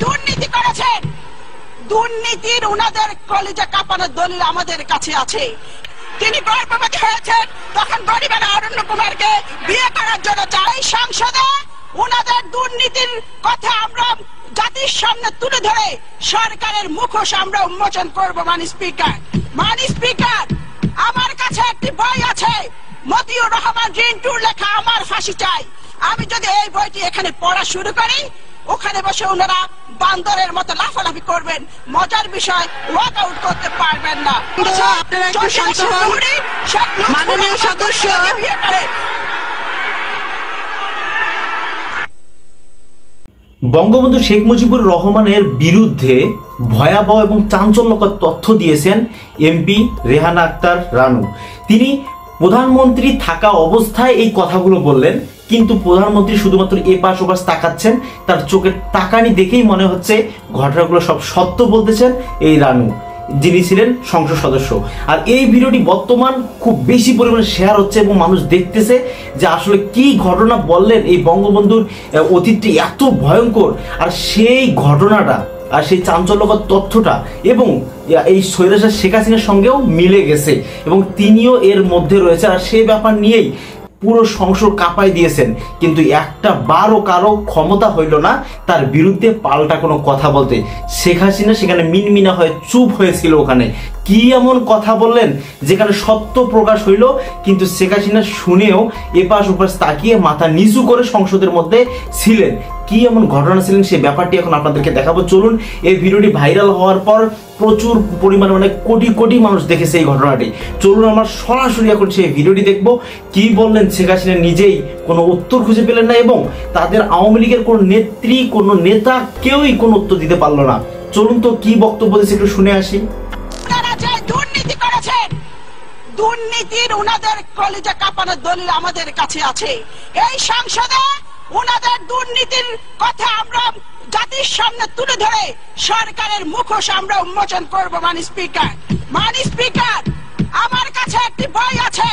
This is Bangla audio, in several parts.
দুর্নীতি করেছেন, দুর্নীতির উনাদের কলিজা কাঁপানোর দলিল আমাদের কাছে আছে। তিনি গর্ভবতী হয়েছেন তখন গরিবেরা অরণ্য কুমারকে বিয়ে করার জন্য চাই। সংসদে উনাদের দুর্নীতির কথা আমরা জাতির সামনে তুলে ধরে সরকারের মুখোশ আমরা উন্মোচন করব। মাননীয় স্পিকার, আমার কাছে একটি বই আছে, মতিউর রহমান রিন্টুর লেখা আমার ফাঁসি চাই। আমি যদি এই বইটি এখানে পড়া শুরু করি, ওখানে বসে ওনারা বান্দরের মতো লাফালাফি করবেন। মজার বিষয়, ওয়াক আউট করতে পারবেন না। মাননীয় সদস্য, বঙ্গবন্ধু শেখ মুজিবুর রহমানের বিরুদ্ধে ভয়াবহ এবং চাঞ্চল্যকর তথ্য দিয়েছেন এমপি রেহানা আক্তার রানু। তিনি প্রধানমন্ত্রী থাকা অবস্থায় এই কথাগুলো বললেন, কিন্তু প্রধানমন্ত্রী শুধুমাত্র এপাশ ওপাশ তাকাচ্ছেন। তার চোখের তাকানি দেখেই মনে হচ্ছে ঘটনাগুলো সব সত্য বলতেছেন এই রানু, যিনি ছিলেন সংসদ সদস্য। আর এই ভিডিওটি বর্তমান খুব বেশি পরিমাণে শেয়ার হচ্ছে এবং মানুষ দেখতেছে যে আসলে কি ঘটনা বললেন এই বঙ্গবন্ধুর অতীতটি এত ভয়ঙ্কর, আর সেই ঘটনাটা আর সেই চাঞ্চল্যকর তথ্যটা এবং এই স্বৈরাচার শেখ হাসিনার সঙ্গেও মিলে গেছে এবং তিনিও এর মধ্যে রয়েছে। আর সেই ব্যাপার নিয়েই পুরো সংসদ কাঁপাই দিয়েছেন, কিন্তু একটা বারও কারো ক্ষমতা হইল না তার বিরুদ্ধে পাল্টা কোনো কথা বলতে। শেখ হাসিনা সেখানে মিনমিনা হয়ে চুপ হয়েছিল। ওখানে কি এমন কথা বললেন যেখানে সত্য প্রকাশ হইল, কিন্তু শেখ হাসিনা শুনেও এপাশ ওপাশ তাকিয়ে মাথা নিচু করে সংসদের মধ্যে ছিলেন। কি এমন ঘটনা ছিলেন সেই ব্যাপারটি এখন আপনাদেরকে দেখাবো। চলুন, এই ভিডিওটি ভাইরাল হওয়ার পর প্রচুর পরিমাণে মানে কোটি কোটি মানুষ দেখেছে এই ঘটনাটি। চলুন আমরা সরাসরি এখন সেই ভিডিওটি দেখব। কি বললেন শেখ হাসিনা নিজেই কোনো উত্তর খুঁজে পেলেন না এবং তাদের আওয়ামী লীগের কোনো নেত্রী, কোনো নেতা কেউই কোনো উত্তর দিতে পারলো না। চলুন তো কি বক্তব্য দিয়েছে একটু শুনে আসি। দুর্নীতি করেছেন, দুর্নীতির উনাদের কলিজা কাঁপানোর দলিল আমাদের কাছে আছে। এই সংসদে উনাদের দুর্নীতির কথা আমরা জাতির সামনে তুলে ধরে সরকারের মুখোশ আমরা উন্মোচন করব। মাননীয় স্পিকার, আমার কাছে একটি বই আছে,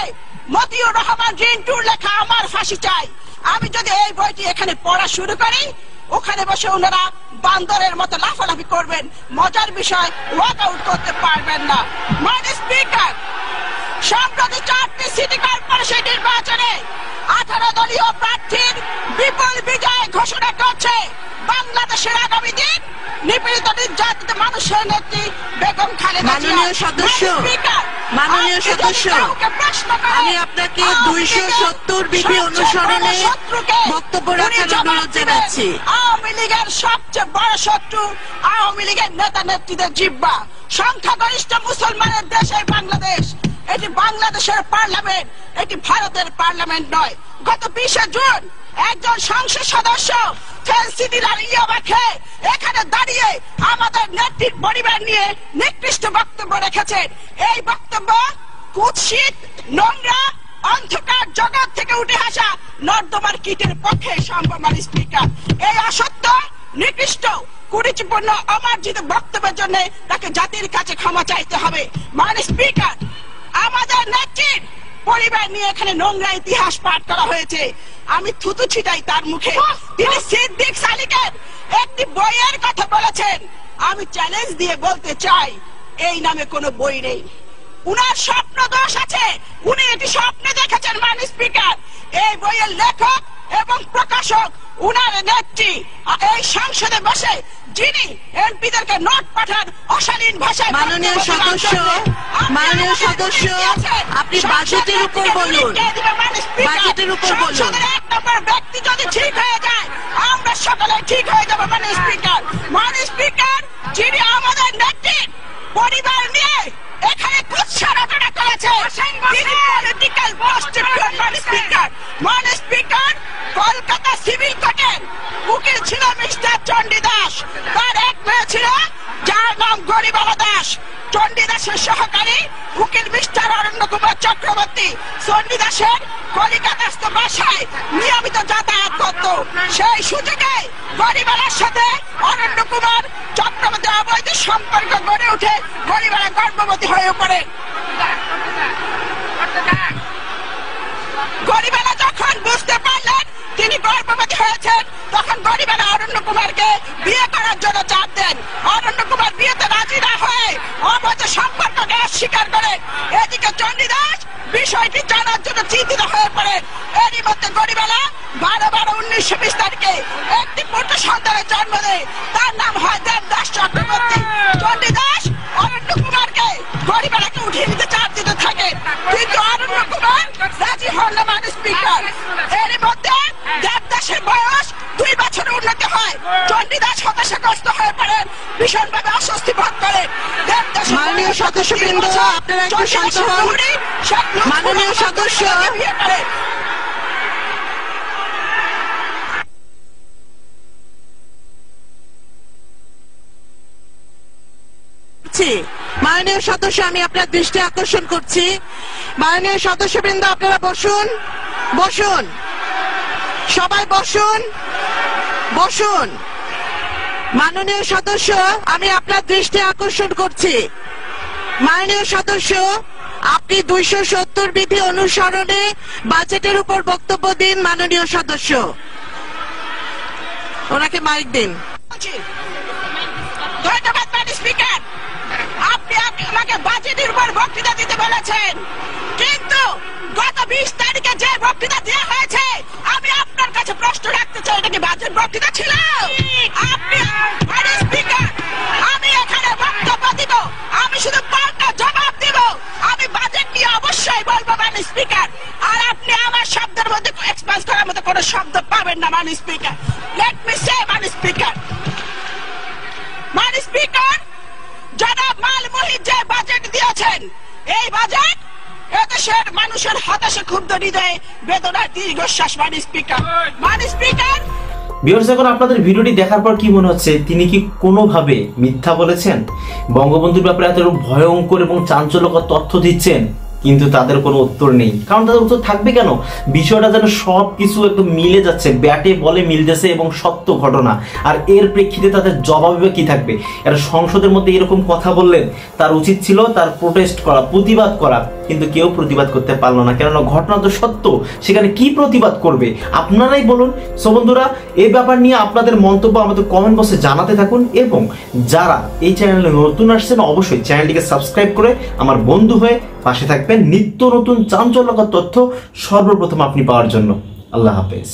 মতিউর রহমান রিন্টুর লেখা আমার ফাঁসি চাই। আমি যদি এই বইটি এখানে পড়া শুরু করি, ওখানে বসে ওনারা বান্দরের মতো লাফালাফি করবেন। মজার বিষয়, ওয়াক আউট করতে পারবেন না। মাননীয় স্পিকার, সম্প্রতি 4টি সিটি কর্পোরেশন নির্বাচনে 18 দলীয় প্রার্থীর বিপুল বিজয় ঘোষণা করছে বাংলাদেশের আগামী দিন নিপীড়িত নির্যাতিত মানুষের নেত্রী বেগম খালেদা জিয়া। মাননীয় সদস্য, আমি আপনাকে 270 বিধি অনুসরণে বক্তব্য রাখার অনুরোধ জানাচ্ছি। আওয়ামী লীগের সবচেয়ে বড় শত্রু আওয়ামী লীগের নেতা নেত্রীদের জিহ্বা। সংখ্যাগরিষ্ঠ মুসলমানের দেশে বাংলাদেশ, এটি বাংলাদেশের পার্লামেন্ট, এটি ভারতের পার্লামেন্ট নয়। গত 20 জুন একজন সংসদ সদস্য এখানে দাঁড়িয়ে আমাদের নেত্রীর পরিবার নিয়ে নিকৃষ্ট বক্তব্য রেখেছেন। এই বক্তব্য কুৎসিত, নোংরা, অন্ধকার জগৎ থেকে উঠে আসা নর্দমার কীটের পক্ষে সম্ভব। মাননীয় স্পিকার, এই অসত্য, নিকৃষ্ট, কুরুচিপূর্ণ, অমার্জিত বক্তব্যের জন্য তাকে জাতির কাছে ক্ষমা চাইতে হবে। মাননীয় স্পিকার, আমাদের নেত্রীর পরিবার নিয়ে এখানে নোংরা ইতিহাস পাঠ করা হয়েছে। আমি থুতু ছিটাই তার মুখে। তিনি সিদ্দিক সালিকের একটি বইয়ের কথা বলেছেন। আমি চ্যালেঞ্জ দিয়ে বলতে চাই, এই নামে কোনো বই নেই। উনার স্বপ্ন দোষ আছে, উনি এটি স্বপ্নে দেখেছেন। মাননীয় স্পিকার, এই বইয়ের লেখক এবং প্রকাশক উনার নেত্রী এই সংসদে বসে যিনি এমপিদেরকে নোট পাঠান অশালীন ভাষায়। মাননীয় সদস্য, আপনি বাজেটের উপর বলুন। বাজেটের উপর বলুন। এক নম্বর ব্যক্তি যদি ঠিক হয়ে যায়, আমরা সকলে ঠিক হয়ে যাবো। মাননীয় স্পিকার, যিনি আমাদের নেত্রীর পরিবার নিয়ে এখানে কুৎসা রচনা করেছে, তিনি পলিটিক্যাল প্রস্টিটিউট। মাননীয় স্পিকার, কলকাতা সিভিল কোর্টের উকিল ছিল মিস্টার চণ্ডী দাস। তার এক মেয়ে ছিল যার নাম গরিবালা দাস। চণ্ডী দাসের সহকারী উকিল মিস্টার অরণ্য কুমার চক্রবর্তী চণ্ডী দাসের কলিকাতাস্থ বাসায় নিয়মিত যাতায়াত করত। সেই সুযোগে গরিবালার সাথে অরণ্য কুমার চক্রবর্তী অবৈধ সম্পর্ক গড়ে উঠে গরিবালা গর্ভবতী হয়ে পড়ে। গরিবালা যখন বুঝতে পারলেন তিনি গর্ভবতী হয়েছেন, তখন গরিবালা অরণ্য কুমারকে বিয়ে করার জন্য চাপ দেন। অরণ্য কুমার বিয়েতে রাজি না হয়ে অবৈধ সম্পর্ককে অস্বীকার করে। এদিকে চণ্ডীদাস বিষয়টি জানার জন্য চিন্তিত হয়ে পড়ে। এরই মধ্যে গরিবেলা 12/12/1920 তারিখে একটি পুত্র সন্তানের জন্ম দেয়। তার নাম হয় দেবদাস চক্রবর্তী। চণ্ডীদাস অরণ্য কুমারকে গরিবেলাকে উঠিয়ে নিতে চাপ দিতে থাকে, কিন্তু অরণ্য কুমার রাজি হন না মাননীয় স্পিকার। এরই মধ্যে দেবদাসের বয়স 2 বছরের উন্নতি হয়। চণ্ডীদাস হতাশাগ্রস্ত হয়ে পড়েন, ভীষণভাবে অস্বস্তি বোধ করেন। মাননীয় সদস্যবৃন্দ, আপনারা একটু শান্ত হন। মাননীয় সদস্য, মাননীয় সদস্য, আমি আপনার দৃষ্টি আকর্ষণ করছি। মাননীয় সদস্যবৃন্দ, আপনারা বসুন, বসুন, সবাই বসুন, বসুন। মাননীয় সদস্য, আমি আপনার দৃষ্টি আকর্ষণ করছি। মাননীয় সদস্য, আপনি 270 বিধি অনুসরণে বাজেটের উপর বক্তব্য দিন। মাননীয় সদস্য, ওনাকে মাইক দিন। ধন্যবাদ মাননীয় স্পিকার। আপনি আমাকে বাজেটের উপর বক্তৃতা দিতে বলেছেন, কিন্তু গত 20 তারিখে যে বক্তৃতা দেওয়া হয়েছে, আমি আপনার কাছে প্রশ্ন রাখতে চাই, এটা কি বাজেট বক্তৃতা ছিল? আপনি মাননীয় স্পিকার, আমি এখানে বক্তব্য দিব, আমি শুধু পাল্টা জবাব দিব। আমি বাজেট নিয়ে অবশ্যই বলবো মাননীয় স্পিকার, আর আপনি আমার শব্দের মধ্যে এক্সপ্রেস করার মতো কোনো শব্দ পাবেন না মাননীয় স্পিকার। লেট মি সে মাননীয় স্পিকার, মাননীয় স্পিকার, জনাব মাল মুহিত যে বাজেট দিয়েছেন, এই বাজেট এদেশের মানুষের হতাশা ক্ষুব্ধ হৃদয়ে বেদনার দীর্ঘশ্বাস। মাননীয় স্পিকার, মাননীয় স্পিকার, ভিউয়ার্স, এখন আপনাদের ভিডিওটি দেখার পর কি মনে হচ্ছে? তিনি কি কোনোভাবে মিথ্যা বলেছেন? বঙ্গবন্ধুর ব্যাপারে এত ভয়ঙ্কর এবং চাঞ্চল্যকর তথ্য দিচ্ছেন, কিন্তু তাদের কোনো উত্তর নেই। কারণ তাদের উত্তর থাকবে কেন? বিষয়টা যেন সবকিছু একদম মিলে যাচ্ছে, ব্যাটে বলে মিলতেছে এবং সত্য ঘটনা। আর এর প্রেক্ষিতে তাদের জবাবে কি থাকবে? এরা সংসদের মধ্যে এরকম কথা বললেন, তার উচিত ছিল তার প্রোটেস্ট করা, প্রতিবাদ করা, কিন্তু কেউ প্রতিবাদ করতে পারলো না। কেননা ঘটনা তো সত্য, সেখানে কি প্রতিবাদ করবে? আপনারাই বলুন। সো বন্ধুরা, এই ব্যাপার নিয়ে আপনাদের মন্তব্য আমাদের কমেন্ট বক্সে জানাতে থাকুন, এবং যারা এই চ্যানেলে নতুন আসছেন অবশ্যই চ্যানেলটিকে সাবস্ক্রাইব করে আমার বন্ধু হয়ে পাশে থাকবেন নিত্য নতুন চাঞ্চল্যকর তথ্য সর্বপ্রথম আপনি পাওয়ার জন্য। আল্লাহ হাফেজ।